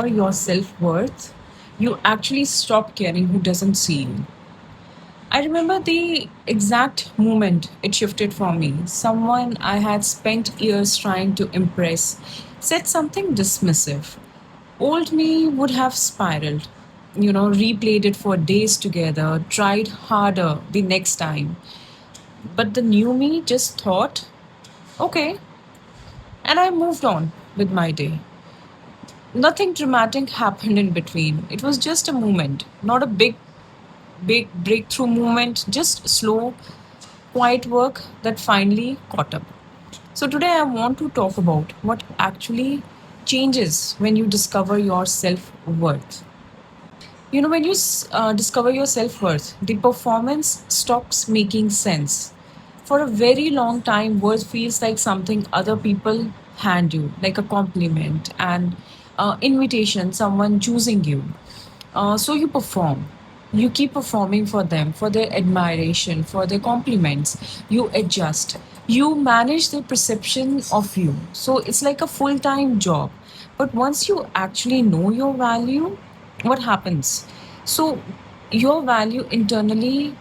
Your self worth, you actually stop caring who doesn't see you. I remember the exact moment it shifted for me. Someone I had spent years trying to impress said something dismissive. Old me would have spiraled, replayed it for days together, tried harder the next time. But the new me just thought, okay, and I moved on with my day. Nothing dramatic happened in between. It was just a moment, not a big breakthrough moment, just slow, quiet work that finally caught up. So today I want to talk about what actually changes when you discover your self-worth. When you discover your self-worth, the performance stops making sense. For a very long time, worth feels like something other people hand you, like a compliment and invitation, someone choosing you. So you perform. You keep performing for them, for their admiration, for their compliments. You adjust. You manage their perception of you. So it's like a full time job. But once you actually know your value, what happens? So your value internally,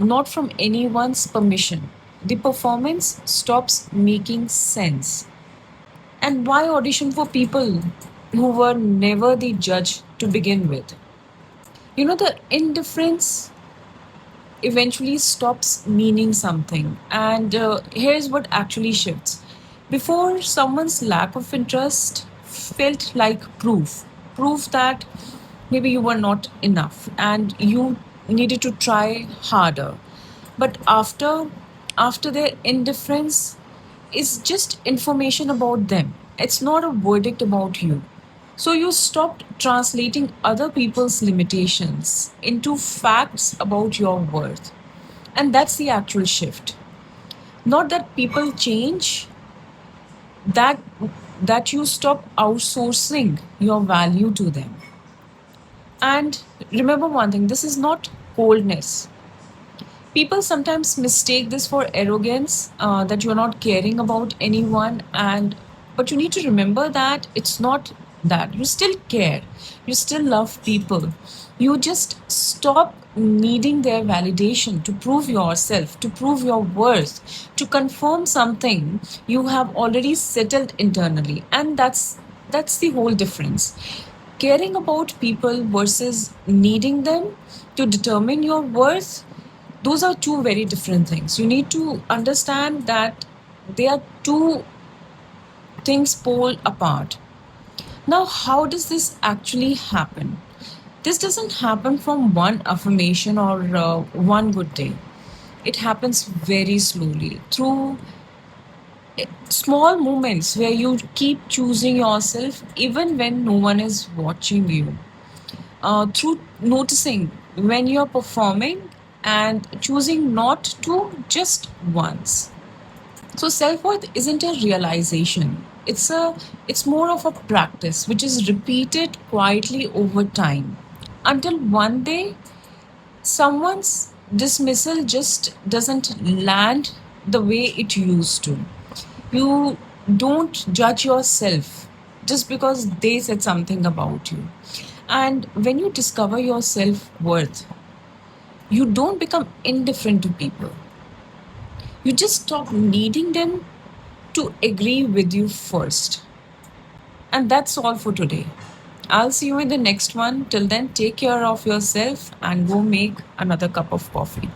not from anyone's permission. The performance stops making sense. And why audition for people who were never the judge to begin with? The indifference eventually stops meaning something. And here's what actually shifts. Before, someone's lack of interest felt like proof that maybe you were not enough and you needed to try harder. But after their indifference is just information about them. It's not a verdict about you. So you stopped translating other people's limitations into facts about your worth. And that's the actual shift. Not that people change, that that you stop outsourcing your value to them. And remember one thing, this is not coldness. People sometimes mistake this for arrogance, that you're not caring about anyone, and but you need to remember that it's not that. You still care, you still love people. You just stop needing their validation to prove yourself, to prove your worth, to confirm something you have already settled internally. And that's the whole difference. Caring about people versus needing them to determine your worth, those are two very different things. You need to understand that they are two things pole apart. Now, how does this actually happen? This doesn't happen from one affirmation or one good day. It happens very slowly through small moments where you keep choosing yourself even when no one is watching you. Through noticing when you're performing and choosing not to just once. So self-worth isn't a realization. It's more of a practice which is repeated quietly over time. Until one day someone's dismissal just doesn't land the way it used to. You don't judge yourself just because they said something about you. And when you discover your self worth, you don't become indifferent to people. You just stop needing them to agree with you first. And that's all for today. I'll see you in the next one. Till then, take care of yourself and go make another cup of coffee.